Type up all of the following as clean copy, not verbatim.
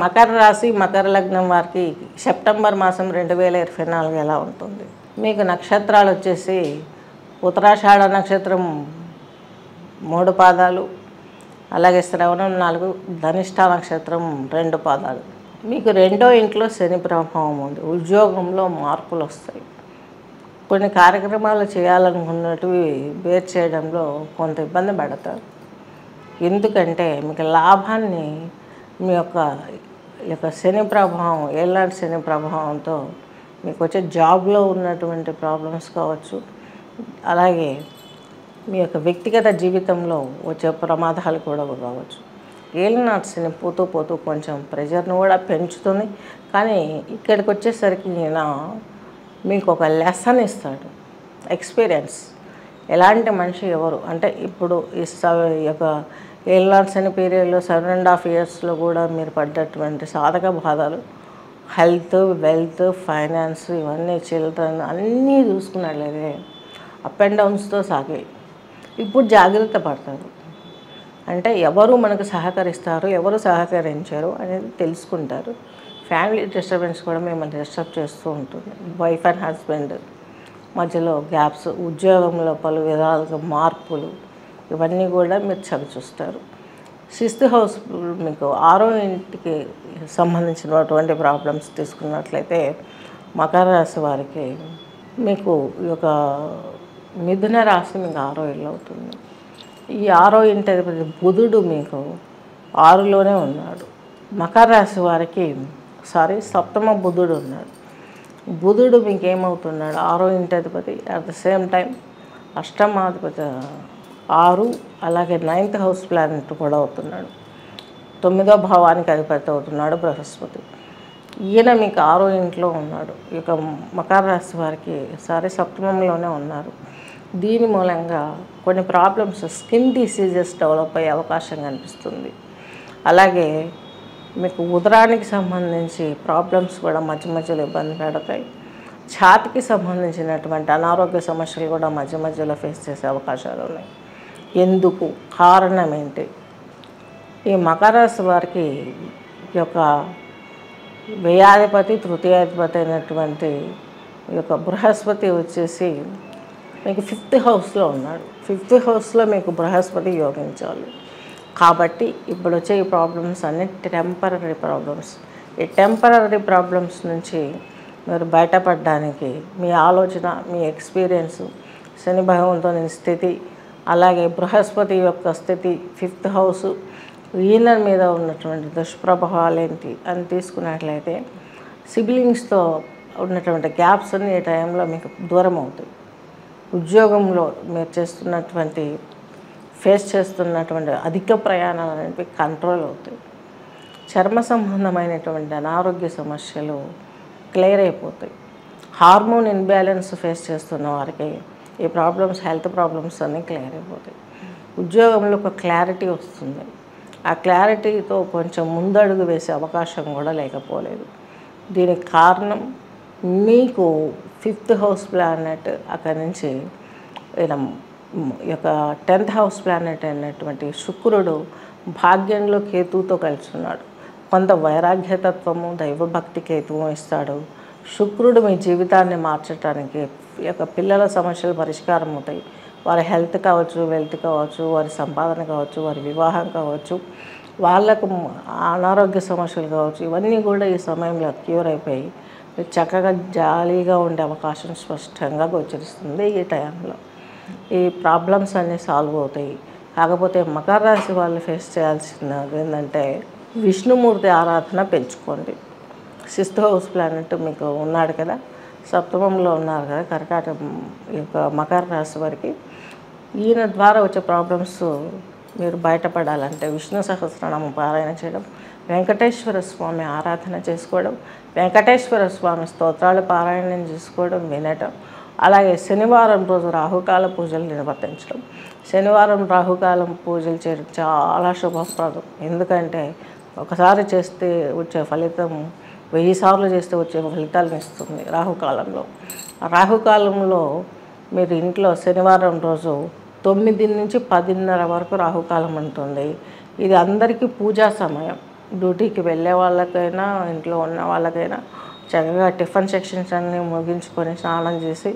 మకర రాశి మకర లగ్నం వారికి సెప్టెంబర్ మాసం 2024 ఎలా ఉంటుంది? మీకు నక్షత్రాలు వచ్చేసి ఉత్తరాషాఢ నక్షత్రం 3 పాదాలు, అలాగే శ్రవణం 4, ధనిష్ట నక్షత్రం 2 పాదాలు. మీకు రెండో ఇంట్లో శని ప్రభావం ఉంది. ఉద్యోగంలో మార్పులు వస్తాయి. కొన్ని కార్యక్రమాలు చేయాలనుకున్నటివి బేర్ చేయడంలో కొంత ఇబ్బంది పడతారు. ఎందుకంటే మీకు లాభాన్ని మీ యొక్క శని ప్రభావం, ఏళ్ళనాటి శని ప్రభావంతో మీకు వచ్చే జాబ్లో ఉన్నటువంటి ప్రాబ్లమ్స్ కావచ్చు, అలాగే మీ యొక్క వ్యక్తిగత జీవితంలో వచ్చే ప్రమాదాలు కూడా కావచ్చు. ఏళ్ళనాటి శని పోతూ పోతూ కొంచెం ప్రెషర్ను కూడా పెంచుతుంది. కానీ ఇక్కడికి వచ్చేసరికి ఈయన మీకు ఒక లెసన్ ఇస్తాడు, ఎక్స్పీరియన్స్. ఎలాంటి మనిషి ఎవరు అంటే ఇప్పుడు ఈ యొక్క ఏళ్ళనాటి శని పీరియడ్లో 7.5 ఇయర్స్లో కూడా మీరు పడ్డటువంటి సాధక బాధలు, హెల్త్, వెల్త్, ఫైనాన్స్, ఇవన్నీ చిల్డ్రన్ అన్నీ చూసుకున్నట్లయితే అప్ అండ్ డౌన్స్తో సాగాయి. ఇప్పుడు జాగ్రత్త పడతారు. అంటే ఎవరు మనకు సహకరిస్తారు, ఎవరు సహకరించారు అనేది తెలుసుకుంటారు. ఫ్యామిలీ డిస్టర్బెన్స్ కూడా మిమ్మల్ని డిస్టర్బ్ చేస్తూ ఉంటుంది. వైఫ్ అండ్ హస్బెండ్ మధ్యలో గ్యాప్స్, ఉద్యోగంలో పలు విధాలుగా మార్పులు, ఇవన్నీ కూడా మీరు చవిచూస్తారు. 6th హౌస్ మీకు 6వ ఇంటికి సంబంధించినటువంటి ప్రాబ్లమ్స్ తీసుకున్నట్లయితే మకర రాశి వారికి మీకు ఈ యొక్క మిథున రాశి మీకు 6వ ఇల్లు అవుతుంది. ఈ 6వ ఇంటి అధిపతి బుధుడు మీకు 6లోనే ఉన్నాడు. మకర రాశి వారికి సప్తమ బుధుడు ఉన్నాడు. బుధుడు మీకు ఏమవుతున్నాడు? 6వ ఇంటి అధిపతి, అట్ ద సేమ్ టైం అష్టమాధిపతి 6, అలాగే 9th హౌస్ ప్లానెట్ కూడా అవుతున్నాడు. 9వ భావానికి అధిపతి అవుతున్నాడు బృహస్పతి. ఈయన మీకు 6వ ఇంట్లో ఉన్నాడు. ఇక మకర రాశి వారికి సప్తమంలోనే ఉన్నారు. దీని మూలంగా కొన్ని ప్రాబ్లమ్స్, స్కిన్ డిసీజెస్ డెవలప్ అయ్యే అవకాశం కనిపిస్తుంది. అలాగే మీకు ఉదరానికి సంబంధించి ప్రాబ్లమ్స్ కూడా మధ్య మధ్యలో ఇబ్బంది పెడతాయి. ఛాతికి సంబంధించినటువంటి అనారోగ్య సమస్యలు కూడా మధ్య మధ్యలో ఫేస్ చేసే అవకాశాలు ఉన్నాయి. ఎందుకు? కారణం ఏంటి? ఈ మకర రాశి వారికి యొక్క వ్యయాధిపతి, తృతీయాధిపతి అయినటువంటి ఈ యొక్క బృహస్పతి వచ్చేసి మీకు 5th హౌస్లో ఉన్నాడు. 5th హౌస్లో మీకు బృహస్పతి యోగించాలి. కాబట్టి ఇప్పుడు వచ్చే ఈ ప్రాబ్లమ్స్ అన్ని టెంపరరీ ప్రాబ్లమ్స్. ఈ టెంపరరీ ప్రాబ్లమ్స్ నుంచి మీరు బయటపడడానికి మీ ఆలోచన, మీ ఎక్స్పీరియన్స్, శని భగవంతుని స్థితి, అలాగే బృహస్పతి యొక్క స్థితి, 5th హౌస్, ఈయన మీద ఉన్నటువంటి దుష్ప్రభావాలు ఏంటి అని తీసుకున్నట్లయితే సిబ్లింగ్స్తో ఉన్నటువంటి గ్యాప్స్ అన్ని ఈ టైంలో మీకు దూరం అవుతాయి. ఉద్యోగంలో మీరు ఫేస్ చేస్తున్నటువంటి అధిక ప్రయాణాలు అనేవి కంట్రోల్ అవుతాయి. చర్మ సంబంధమైనటువంటి అనారోగ్య సమస్యలు క్లియర్ అయిపోతాయి. హార్మోన్ ఇన్బ్యాలెన్స్ ఫేస్ చేస్తున్న వారికి ఈ ప్రాబ్లమ్స్, హెల్త్ ప్రాబ్లమ్స్ అన్నీ క్లియర్ అయిపోతాయి. ఉద్యోగంలో ఒక క్లారిటీ వస్తుంది. ఆ క్లారిటీతో కొంచెం ముందడుగు వేసే అవకాశం కూడా లేకపోలేదు. దీనికి కారణం మీకు 5th హౌస్ ప్లానెట్ అక్కడి నుంచి ఈ యొక్క 10th హౌస్ ప్లానెట్ అయినటువంటి శుక్రుడు భాగ్యంలో కేతువుతో కలిసి ఉన్నాడు. కొంత వైరాగ్యతత్వము, దైవభక్తి కేతువు ఇస్తాడు. శుక్రుడు మీ జీవితాన్ని మార్చడానికి, ఈ యొక్క పిల్లల సమస్యలు పరిష్కారం అవుతాయి. వారి హెల్త్ కావచ్చు, వెల్త్ కావచ్చు, వారి సంపాదన కావచ్చు, వారి వివాహం కావచ్చు, వాళ్ళకు అనారోగ్య సమస్యలు కావచ్చు, ఇవన్నీ కూడా ఈ సమయంలో క్యూర్ అయిపోయి మీరు చక్కగా జాలీగా ఉండే అవకాశం స్పష్టంగా గోచరిస్తుంది. ఈ టైంలో ఈ ప్రాబ్లమ్స్ అన్నీ సాల్వ్ అవుతాయి. కాకపోతే మకర రాశి వాళ్ళు ఫేస్ చేయాల్సినది ఏంటంటే విష్ణుమూర్తి ఆరాధన పెంచుకోండి. 6th హౌస్ ప్లానెట్ మీకు ఉన్నాడు కదా, సప్తమంలో ఉన్నారు కదా కర్కాటక యొక్క మకర రాశి వారికి. ఈయన ద్వారా వచ్చే ప్రాబ్లమ్స్ మీరు బయటపడాలంటే విష్ణు సహస్రనామం పారాయణ చేయడం, వెంకటేశ్వర స్వామి ఆరాధన చేసుకోవడం, వెంకటేశ్వర స్వామి స్తోత్రాలు పారాయణం చేసుకోవడం, వినటం. అలాగే శనివారం రోజు రాహుకాల పూజలు నిర్వర్తించడం. శనివారం రాహుకాలం పూజలు చేయడం చాలా శుభప్రదం. ఎందుకంటే ఒకసారి చేస్తే వచ్చే ఫలితం 1000 సార్లు చేస్తే వచ్చే ఫలితాలను ఇస్తుంది రాహుకాలంలో. రాహుకాలంలో మీరు ఇంట్లో శనివారం రోజు 9 నుంచి 10:30 వరకు రాహుకాలం ఉంటుంది. ఇది అందరికీ పూజా సమయం. డ్యూటీకి వెళ్ళే వాళ్ళకైనా ఇంట్లో ఉన్న వాళ్ళకైనా చక్కగా టిఫిన్ సెక్షన్స్ అన్నీ ముగించుకొని స్నానం చేసి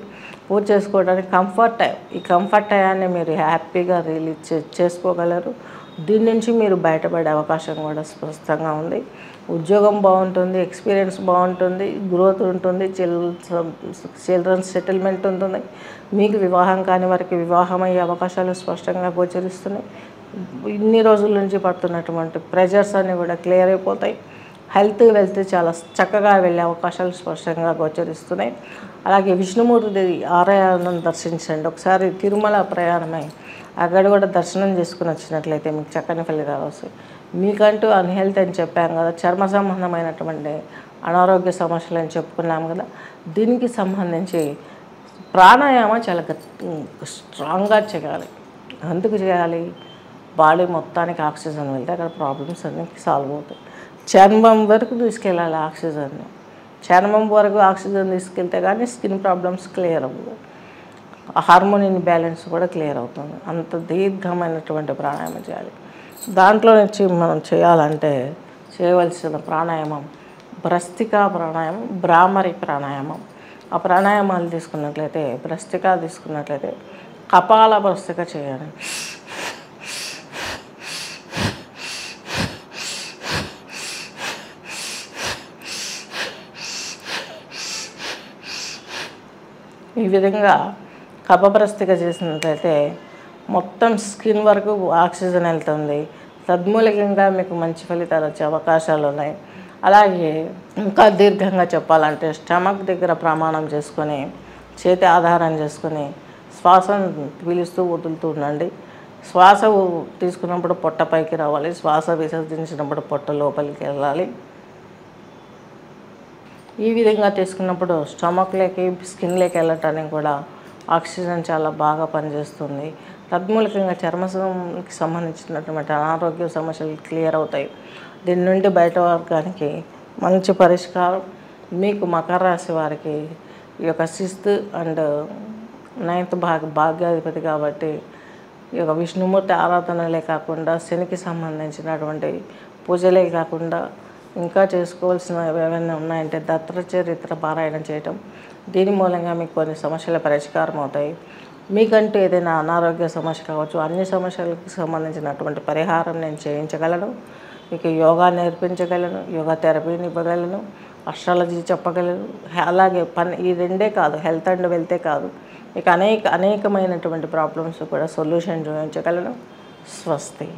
పూజ చేసుకోవడానికి కంఫర్ట్ టైం. ఈ కంఫర్ట్ టైంని మీరు హ్యాపీగా రిలీజ్ చేసుకోగలరు. దీని నుంచి మీరు బయటపడే అవకాశం కూడా స్పష్టంగా ఉంది. ఉద్యోగం బాగుంటుంది, ఎక్స్పీరియన్స్ బాగుంటుంది, గ్రోత్ ఉంటుంది, చిల్డ్రన్స్ సెటిల్మెంట్ ఉంటుంది. మీకు వివాహం కాని వారికి వివాహం అయ్యే అవకాశాలు స్పష్టంగా గోచరిస్తున్నాయి. ఇన్ని రోజుల నుంచి పడుతున్నటువంటి ప్రెజర్స్ అన్నీ కూడా క్లియర్ అయిపోతాయి. హెల్త్ వెల్త్ చాలా చక్కగా వెళ్ళే అవకాశాలు స్పష్టంగా గోచరిస్తున్నాయి. అలాగే విష్ణుమూర్తి ఆలయాలను దర్శించండి. ఒకసారి తిరుమల ప్రయాణమై అక్కడ కూడా దర్శనం చేసుకుని వచ్చినట్లయితే మీకు చక్కని ఫలితాలు వస్తాయి. మీకంటూ అన్హెల్త్ అని చెప్పాం కదా, చర్మ సంబంధమైనటువంటి అనారోగ్య సమస్యలు అని చెప్పుకున్నాం కదా, దీనికి సంబంధించి ప్రాణాయామం చాలా స్ట్రాంగ్గా చేయాలి. ఎందుకు చేయాలి? బాడీ మొత్తానికి ఆక్సిజన్ వెళ్తే అక్కడ ప్రాబ్లమ్స్ అన్నీ సాల్వ్ అవుతాయి. చర్మం వరకు తీసుకెళ్ళాలి ఆక్సిజన్ని. చర్మం వరకు ఆక్సిజన్ తీసుకెళ్తే కానీ స్కిన్ ప్రాబ్లమ్స్ క్లియర్ అవ్వదు. హార్మోన్ ఇన్బ్యాలెన్స్ కూడా క్లియర్ అవుతుంది. అంత దీర్ఘమైనటువంటి ప్రాణాయామం చేయాలి. దాంట్లో నుంచి మనం చేయాలంటే చేయవలసిన ప్రాణాయామం భ్రస్తికా ప్రాణాయామం, భ్రామరి ప్రాణాయామం. ఆ ప్రాణాయామాలు తీసుకున్నట్లయితే, భ్రస్తికా తీసుకున్నట్లయితే కపాల భ్రస్తిక చేయాలి. ఈ విధంగా కపభ్రస్తిక చేసినట్లయితే మొత్తం స్కిన్ వరకు ఆక్సిజన్ వెళ్తుంది. తద్మూలకంగా మీకు మంచి ఫలితాలు వచ్చే అవకాశాలు ఉన్నాయి. అలాగే ఇంకా దీర్ఘంగా చెప్పాలంటే స్టమక్ దగ్గర ప్రమాణం చేసుకొని, చేతి ఆధారం చేసుకొని శ్వాసను పీలుస్తూ వదులుతూ ఉండండి. శ్వాస తీసుకున్నప్పుడు పొట్ట పైకి రావాలి, శ్వాస విసర్జించినప్పుడు పొట్ట లోపలికి వెళ్ళాలి. ఈ విధంగా తీసుకున్నప్పుడు స్టమక్లోకి స్కిన్లోకి వెళ్ళటానికి కూడా ఆక్సిజన్ చాలా బాగా పనిచేస్తుంది. తద్మూలకంగా చర్మకి సంబంధించినటువంటి అనారోగ్య సమస్యలు క్లియర్ అవుతాయి. దీని నుండి బయటపడడానికి మంచి పరిష్కారం మీకు మకర రాశి వారికి ఈ యొక్క 6th and 9th భాగ్యాధిపతి కాబట్టి ఈ యొక్క విష్ణుమూర్తి ఆరాధనలే కాకుండా, శనికి సంబంధించినటువంటి పూజలే కాకుండా ఇంకా చేసుకోవాల్సిన ఏమైనా ఉన్నాయంటే దత్తచరిత్ర పారాయణం చేయటం. దీని మూలంగా మీకు కొన్ని సమస్యల పరిష్కారం అవుతాయి. మీకంటూ ఏదైనా అనారోగ్య సమస్య కావచ్చు, అన్ని సమస్యలకు సంబంధించినటువంటి పరిహారం నేను చేయించగలను. మీకు యోగా నేర్పించగలను, యోగా థెరపీని ఇవ్వగలను, అస్ట్రాలజీ చెప్పగలను. అలాగే ఈ రెండే కాదు, హెల్త్ అండ్ వెల్తే కాదు, మీకు అనేకమైనటువంటి ప్రాబ్లమ్స్ కూడా సొల్యూషన్ చూపించగలను. స్వస్తి.